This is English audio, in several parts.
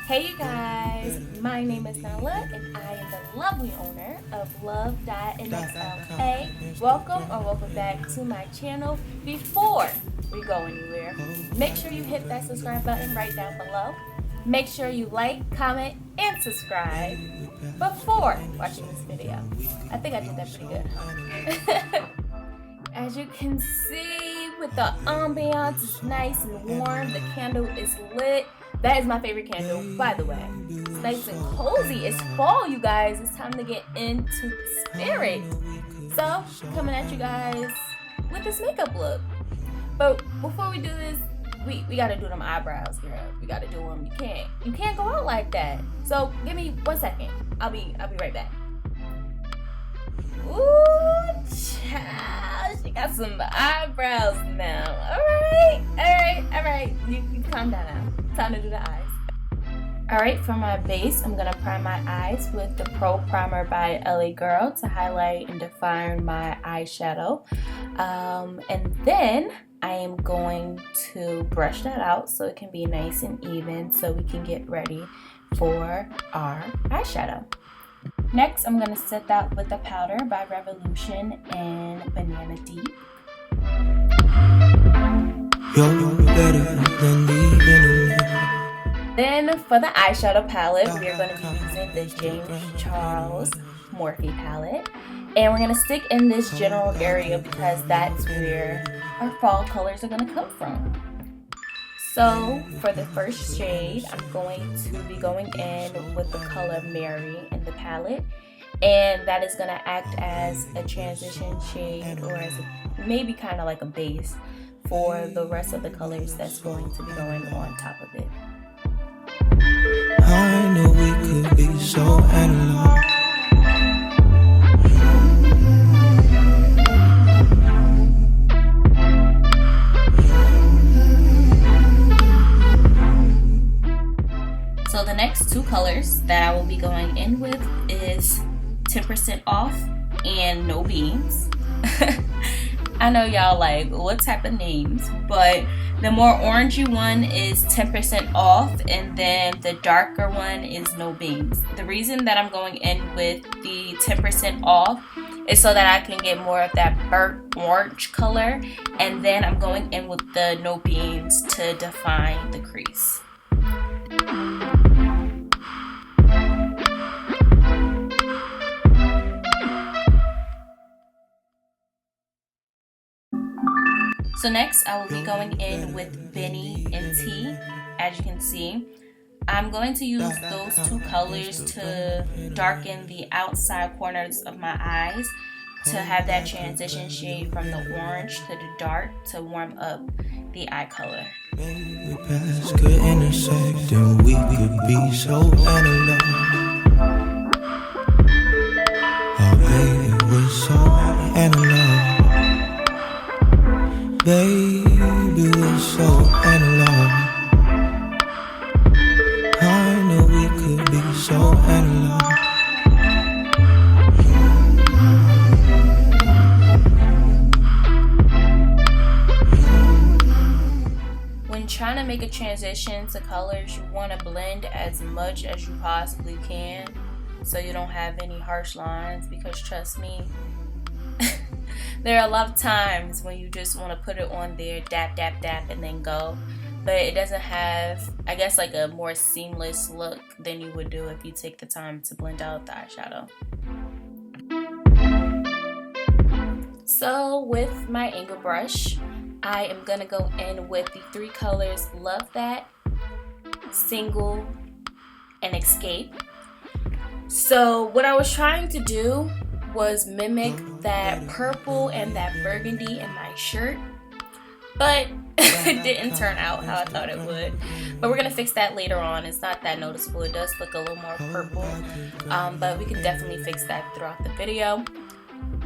Hey you guys, my name is Nala and I am the lovely owner of Love.nxlaa. Welcome back to my channel. Before we go anywhere, make sure you hit that subscribe button right down below. Make sure you like, comment, and subscribe before watching this video. I think I did that pretty good, huh? As you can see, with the ambiance, it's nice and warm. The candle is lit. That is my favorite candle, by the way. It's nice and cozy. It's fall, you guys. It's time to get into the spirit. So, coming at you guys with this makeup look. But before we do this, we gotta do them eyebrows, girl. We gotta do them. You can't go out like that. So give me 1 second. I'll be right back. Ooh, child, she got some eyebrows now. All right. You calm down now. Time to do the eyes. Alright, for my base, I'm going to prime my eyes with the Pro Primer by LA Girl to highlight and define my eyeshadow. And then I am going to brush that out so it can be nice and even so we can get ready for our eyeshadow. Next, I'm going to set that with the powder by Revolution and Banana Deep. You're better than the internet. Then for the eyeshadow palette, we are going to be using the James Charles Morphe palette. And we're going to stick in this general area because that's where our fall colors are going to come from. So for the first shade, I'm going to be going in with the color Mary in the palette. And that is going to act as a transition shade or as maybe kind of like a base for the rest of the colors that's going to be going on top of it. I know we could be so analog. So the next two colors that I will be going in with is 10% Off and No Beans. I know y'all like, what type of names? But the more orangey one is 10% Off, and then the darker one is No Beans. The reason that I'm going in with the 10% Off is so that I can get more of that burnt orange color, and then I'm going in with the No Beans to define the crease. So next, I will be going in with Benny and T. As you can see, I'm going to use those two colors to darken the outside corners of my eyes to have that transition shade from the orange to the dark to warm up the eye color. Maybe paths could intersect and we could be so analog. Oh baby, we're so analog. Baby, we're so analog. I know we could be so analog. When trying to make a transition to colors, you want to blend as much as you possibly can so you don't have any harsh lines, because trust me, there are a lot of times when you just want to put it on there, dap, dap, dap, and then go. But it doesn't have, I guess, like a more seamless look than you would do if you take the time to blend out the eyeshadow. So with my angle brush, I am gonna go in with the three colors Love That, Single, and Escape. So what I was trying to do was mimic that purple and that burgundy in my shirt, but it didn't turn out how I thought it would. But we're gonna fix that later on. It's not that noticeable. It does look a little more purple, but we can definitely fix that throughout the video.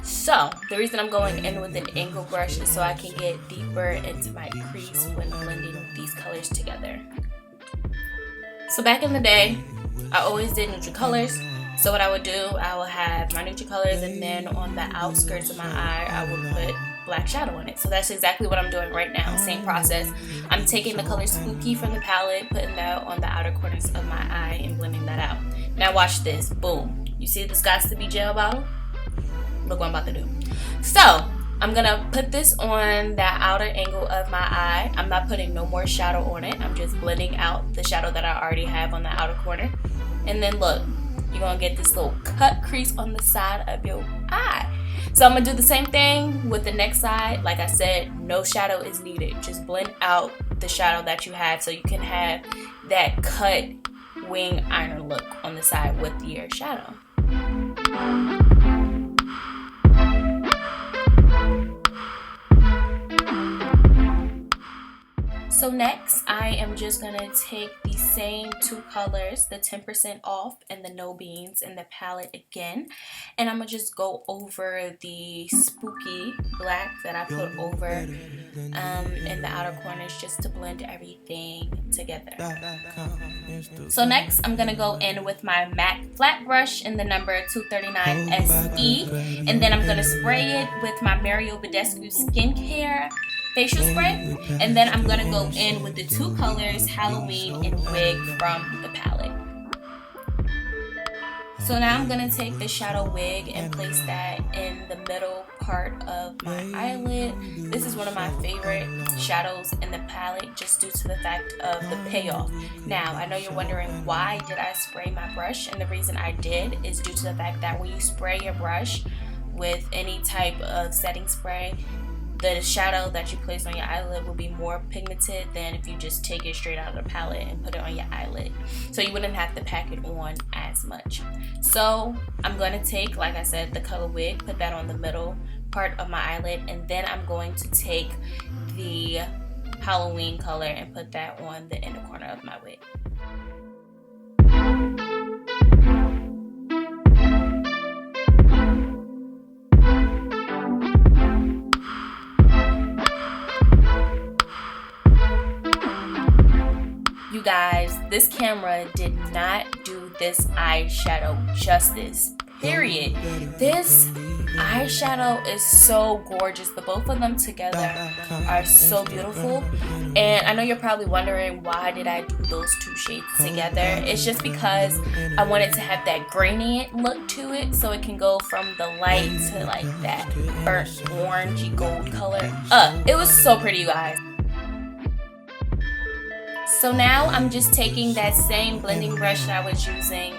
So the reason I'm going in with an angle brush is so I can get deeper into my crease when blending these colors together. So back in the day, I always did neutral colors. So what I would do, I would have my neutral colors, and then on the outskirts of my eye, I would put black shadow on it. So that's exactly what I'm doing right now. Same process. I'm taking the color Spooky from the palette, putting that on the outer corners of my eye and blending that out. Now watch this. Boom. You see this Gots to Be gel bottle? Look what I'm about to do. So I'm gonna put this on the outer angle of my eye. I'm not putting no more shadow on it. I'm just blending out the shadow that I already have on the outer corner. And then look, you're gonna get this little cut crease on the side of your eye. So I'm gonna do the same thing with the next side. Like I said, no shadow is needed. Just blend out the shadow that you have so you can have that cut wing eyeliner look on the side with your shadow. So next, I am just gonna take the same two colors, the 10% off and the No Beans in the palette again, and I'm gonna just go over the Spooky black that I put over in the outer corners just to blend everything together. So next, I'm gonna go in with my MAC flat brush in the number 239 SE, and then I'm gonna spray it with my Mario Badescu Skincare facial spray, and then I'm gonna go in with the two colors Halloween and Wig from the palette. So now I'm gonna take the shadow wig and place that in the middle part of my eyelid. This is one of my favorite shadows in the palette just due to the fact of the payoff. Now I know you're wondering why did I spray my brush, and the reason I did is due to the fact that when you spray your brush with any type of setting spray, the shadow that you place on your eyelid will be more pigmented than if you just take it straight out of the palette and put it on your eyelid. So you wouldn't have to pack it on as much. So I'm going to take, like I said, the color Wig, put that on the middle part of my eyelid, and then I'm going to take the Halloween color and put that on the inner corner of my wig. You guys, this camera did not do this eyeshadow justice, period. This eyeshadow is so gorgeous. The both of them together are so beautiful. And I know you're probably wondering, why did I do those two shades together? It's just because I wanted to have that gradient look to it, so it can go from the light to like that burnt orangey gold color. It was so pretty, you guys. So now I'm just taking that same blending brush that I was using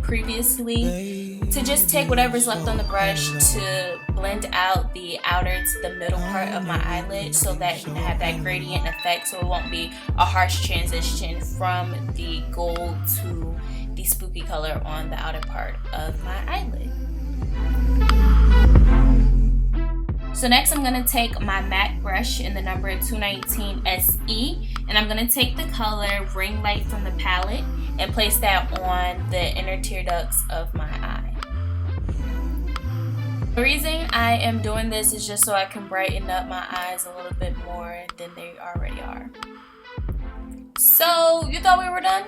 previously to just take whatever's left on the brush to blend out the outer to the middle part of my eyelid so that it can have that gradient effect, so it won't be a harsh transition from the gold to the spooky color on the outer part of my eyelid. So next I'm going to take my MAC brush in the number 219 SE, and I'm going to take the color Ring Light from the palette and place that on the inner tear ducts of my eye. The reason I am doing this is just so I can brighten up my eyes a little bit more than they already are. So you thought we were done?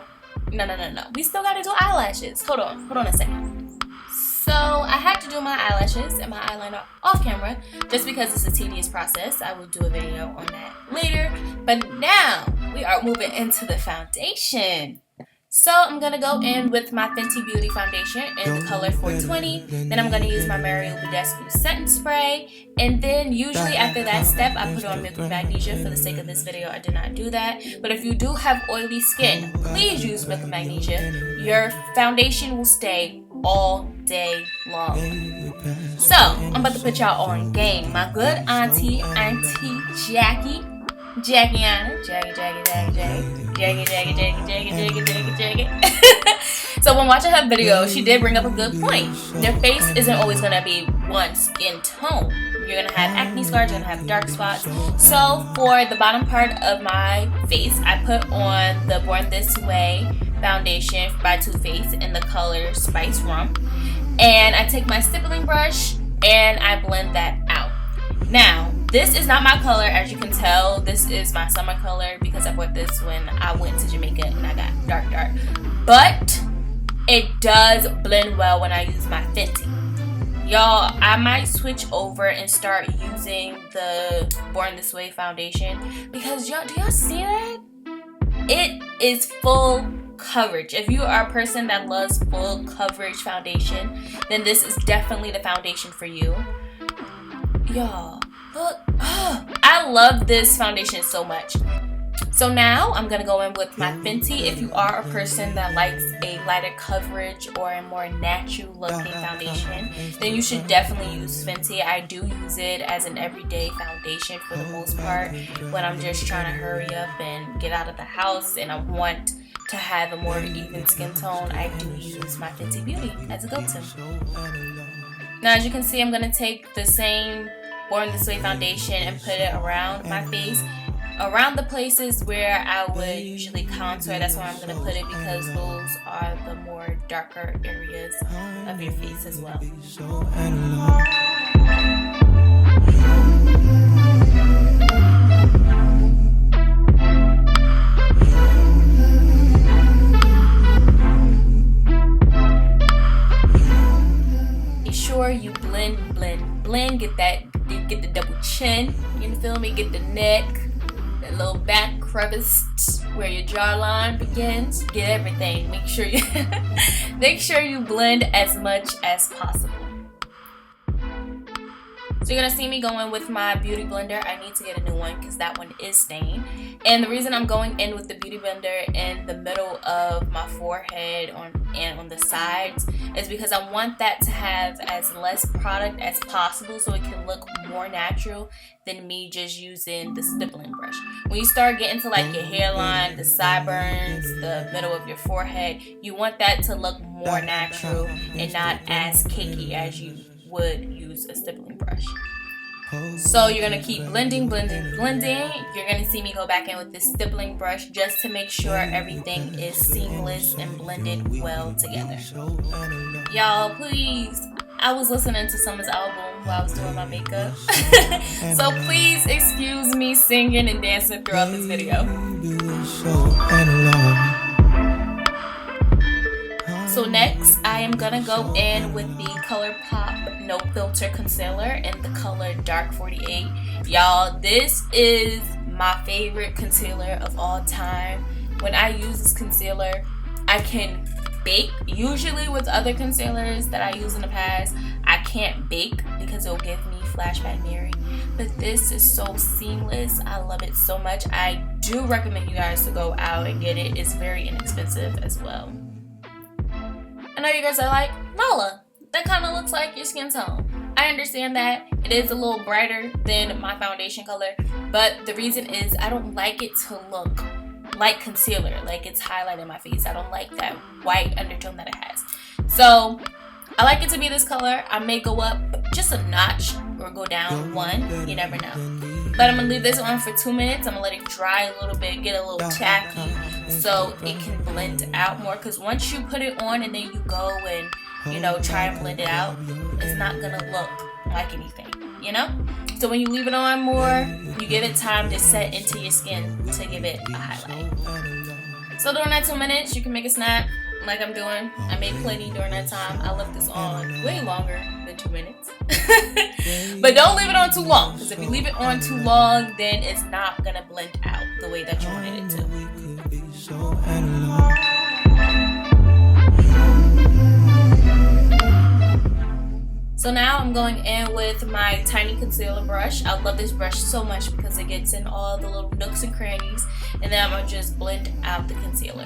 No. We still got to do eyelashes. Hold on a second. So I had to do my eyelashes and my eyeliner off camera just because it's a tedious process. I will do a video on that later. But now we are moving into the foundation. So I'm going to go in with my Fenty Beauty foundation in the color 420. Then I'm going to use my Mario Badescu setting spray. And then usually after that step, I put on Milk Magnesia. For the sake of this video, I did not do that. But if you do have oily skin, please use Milk Magnesia. Your foundation will stay all day long. So I'm about to put y'all on game. My good auntie Jackie. So when watching her video, she did bring up a good point. Their face isn't always gonna be one skin tone. You're gonna have acne scars, you're gonna have dark spots. So for the bottom part of my face, I put on the Born This Way foundation by Too Faced in the color Spice Rum. And I take my stippling brush and I blend that out. Now, this is not my color, as you can tell. This is my summer color because I bought this when I went to Jamaica and I got dark. But it does blend well when I use my Fenty. Y'all, I might switch over and start using the Born This Way foundation because y'all, do y'all see that? It is full coverage. If you are a person that loves full coverage foundation, then this is definitely the foundation for you. Y'all, look. I love this foundation so much. So now I'm going to go in with my Fenty. If you are a person that likes a lighter coverage or a more natural looking foundation, then you should definitely use Fenty. I do use it as an everyday foundation for the most part when I'm just trying to hurry up and get out of the house and I want to have a more even skin tone. I do use my Fenty Beauty as a go-to. Now as you can see, I'm going to take the same Born This Way foundation and put it around my face, around the places where I would usually contour. That's where I'm going to put it because those are the more darker areas of your face as well. Be sure you blend, get the double chin, you feel me, get the neck, that little back crevice where your jawline begins, get everything. Make sure you blend as much as possible. So you're gonna see me going with my beauty blender. I need to get a new one because that one is stained. And the reason I'm going in with the beauty blender in the middle of my forehead and on the sides is because I want that to have as less product as possible so it can look more natural than me just using the stippling brush. When you start getting to like your hairline, the sideburns, the middle of your forehead, you want that to look more natural and not as cakey as you would use a stippling brush. So you're going to keep blending. You're going to see me go back in with this stippling brush just to make sure everything is seamless and blended well together. Y'all, please, I was listening to Summer's album while I was doing my makeup. So please excuse me singing and dancing throughout this video. So next, I am going to go in with the ColourPop No Filter Concealer in the color Dark 48. Y'all, this is my favorite concealer of all time. When I use this concealer, I can bake. Usually with other concealers that I use in the past, I can't bake because it'll give me flashback Mary. But this is so seamless. I love it so much. I do recommend you guys to go out and get it. It's very inexpensive as well. I know you guys are like, Nala, that kind of looks like your skin tone. I understand that. It is a little brighter than my foundation color, but the reason is I don't like it to look like concealer, like it's highlighting my face. I don't like that white undertone that it has. So I like it to be this color. I may go up just a notch or go down one, you never know. But I'm gonna leave this on for 2 minutes. I'm gonna let it dry a little bit, get a little tacky so it can blend out more, because once you put it on and then you go and try and blend it out, it's not gonna look like anything, So when you leave it on more, you give it time to set into your skin to give it a highlight. So during that 2 minutes, you can make a snap like I'm doing. I made plenty during that time. I left this on way longer than 2 minutes. But don't leave it on too long, because if you leave it on too long, then it's not gonna blend out the way that you wanted it to. So now I'm going in with my tiny concealer brush. I love this brush so much because it gets in all the little nooks and crannies, and then I'm gonna just blend out the concealer.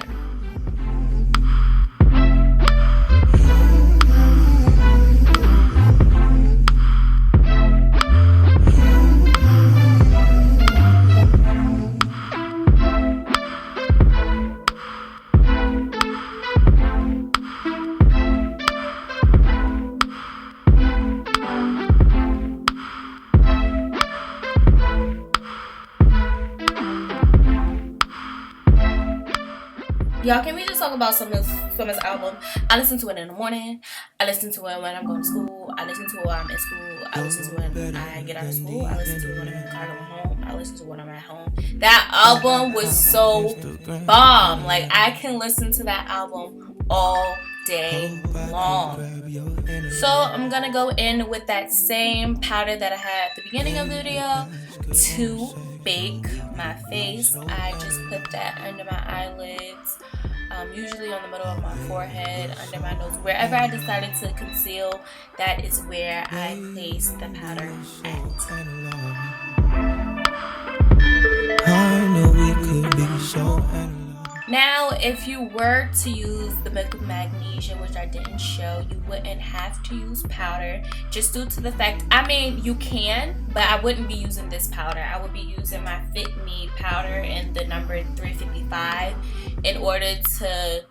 Y'all, can we just talk about Summer's album? I listen to it in the morning. I listen to it when I'm going to school. I listen to it while I'm in school. I listen to it when I get out of school. I listen to it when I'm in the car going home. I listen to it when I'm at home. That album was so bomb. Like, I can listen to that album all day long. So I'm gonna go in with that same powder that I had at the beginning of the video to bake my face. I just put that under my eyelids, usually on the middle of my forehead, under my nose, wherever I decided to conceal. That is where I place the powder at. I know we could be so. Now, if you were to use the milk of magnesia, which I didn't show, you wouldn't have to use powder, just due to the fact, I mean, you can, but I wouldn't be using this powder. I would be using my Fit Me powder in the number 355 in order to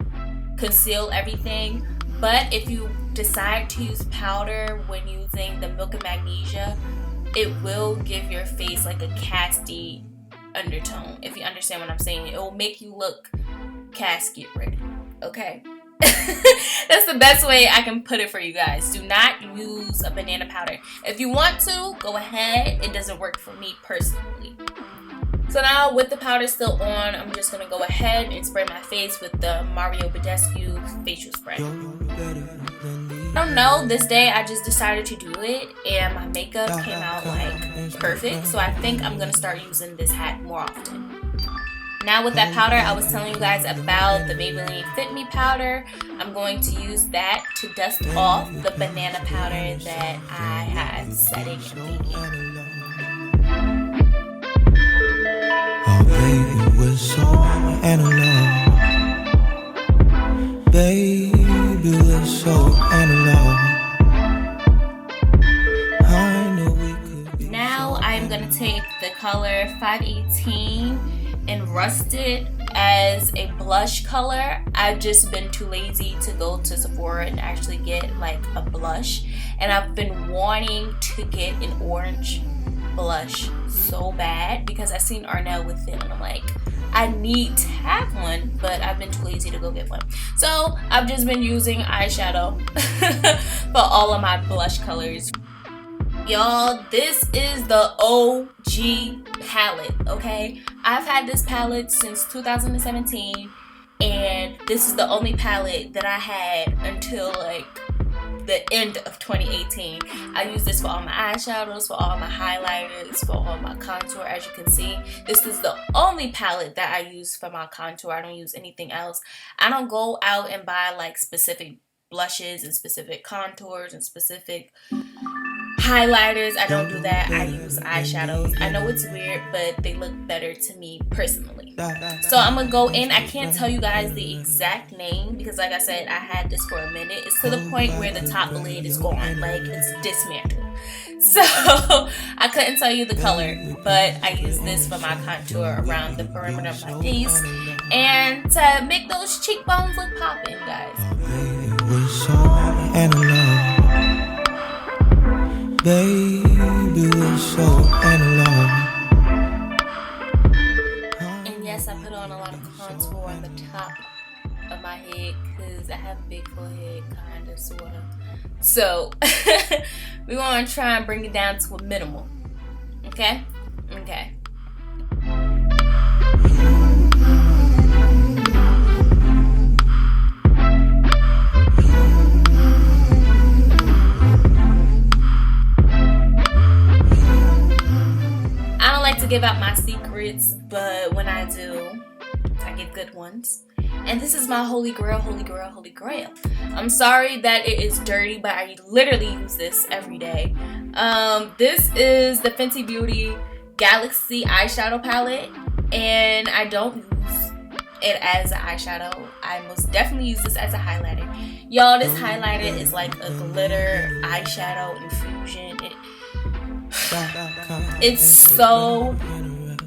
conceal everything. But if you decide to use powder when using the milk of magnesia, it will give your face like a casty undertone, if you understand what I'm saying. It will make you look casket ready, okay? That's the best way I can put it for you guys. Do not use a banana powder. If you want to, go ahead. It doesn't work for me personally. So now, with the powder still on, I'm just gonna go ahead and spray my face with the Mario Badescu facial spray. I don't know, this day I just decided to do it, and my makeup came out like perfect. So I think I'm gonna start using this hat more often. Now with that powder, I was telling you guys about the Maybelline Fit Me powder. I'm going to use that to dust off the banana powder that I had setting and baking. Oh baby, we're so analog. Baby, we're so analog. I know we could be. Now I'm gonna take the color 518 and rust it as a blush color. I've just been too lazy to go to Sephora and actually get like a blush, and I've been wanting to get an orange blush so bad because I seen Arnell with it and I'm like, I need to have one, but I've been too lazy to go get one. So I've just been using eyeshadow for all of my blush colors. Y'all, this is the OG palette, okay? I've had this palette since 2017, and this is the only palette that I had until like the end of 2018. I use this for all my eyeshadows, for all my highlighters, for all my contour. As you can see, this is the only palette that I use for my contour. I don't use anything else. I don't go out and buy like specific blushes and specific contours and specific highlighters. I don't do that. I use eyeshadows. I know it's weird, but they look better to me personally. So I'm gonna go in. I can't tell you guys the exact name because like I said, I had this for a minute. It's to the point where the top lid is gone, like it's dismantled. So I couldn't tell you the color, but I use this for my contour around the perimeter of my face and to make those cheekbones look popping, guys. We're so analog. Baby, we're so analog. And yes, I put on a lot of contour on the top of my head because I have a big forehead, kind of, sort of. So we're going to try and bring it down to a minimal. Okay? Okay. To give out my secrets, but when I do, I get good ones. And this is my holy grail, holy grail, holy grail. I'm sorry that it is dirty, but I literally use this every day. This is the Fenty Beauty Galaxy eyeshadow palette, and I don't use it as an eyeshadow. I most definitely use this as a highlighter. Y'all, this highlighter is like a glitter eyeshadow infusion. It's so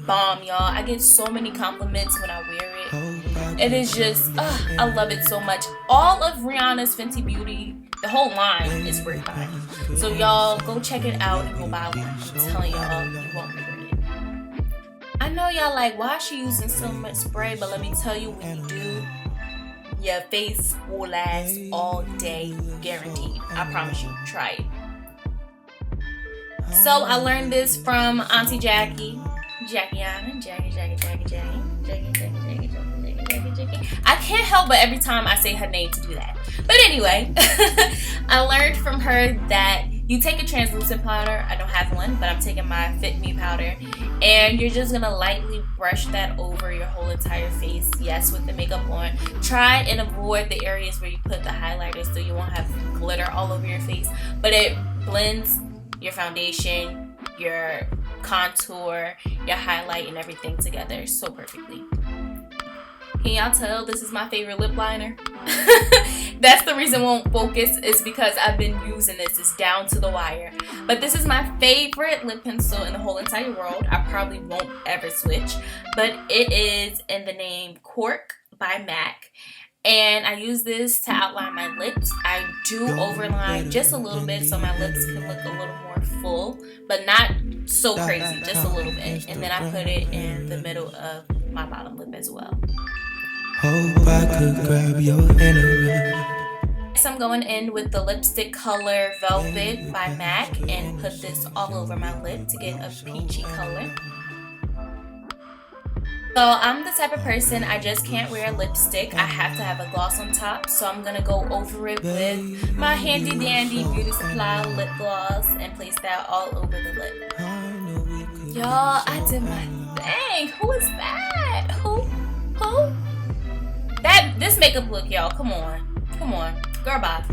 bomb, y'all. I get so many compliments when I wear it. It is just, I love it so much. All of Rihanna's Fenty Beauty, the whole line is great fine. So y'all, go check it out and go buy one. I'm telling y'all, you won't regret it. I know y'all like, why is she using so much spray? But let me tell you, when you do, Your face will last all day, guaranteed. I promise you. Try it. So I learned this from Auntie Jackie. Jackie. I can't help but every time I say her name to do that. But anyway, I learned from her that you take a translucent powder. I don't have one, but I'm taking my Fit Me powder. And you're just going to lightly brush that over your whole entire face. Yes, with the makeup on. Try and avoid the areas where you put the highlighters so you won't have glitter all over your face. But it blends your foundation, your contour, your highlight, and everything together so perfectly. Can y'all tell this is my favorite lip liner? That's the reason it won't focus, is because I've been using this. It's down to the wire. But this is my favorite lip pencil in the whole entire world. I probably won't ever switch. But it is in the name Cork by MAC. And I use this to outline my lips. I do overline just a little bit so my lips can look a little more full, but not so crazy, just a little bit. And then I put it in the middle of my bottom lip as well. Hope I could grab your hand. Next, I'm going in with the lipstick color Velvet by MAC and put this all over my lip to get a peachy color. So I'm the type of person, I just can't wear lipstick. I have to have a gloss on top. So I'm going to go over it with my handy dandy Beauty Supply lip gloss and place that all over the lip. Y'all, I did my thing. Who is that? Who? This makeup look, y'all. Come on. Come on. Girl, bye.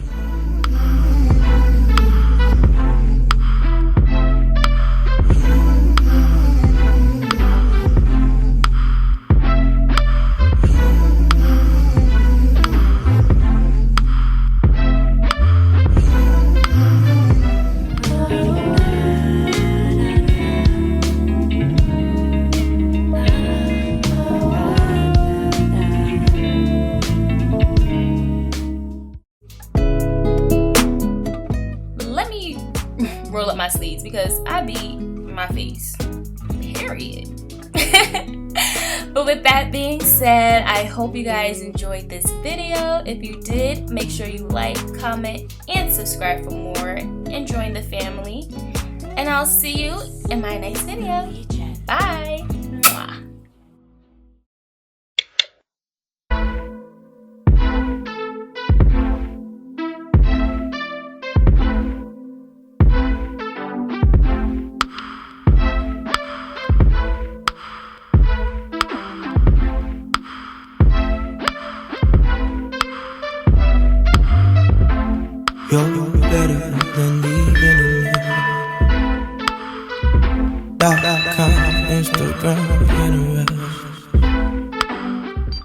Roll up my sleeves because I beat my face, period. But with that being said, I hope you guys enjoyed this video. If you did, make sure you like, comment, and subscribe for more and join the family. And I'll see you in my next video. Bye. Mwah. You're better than the internet. .com, Instagram, internet.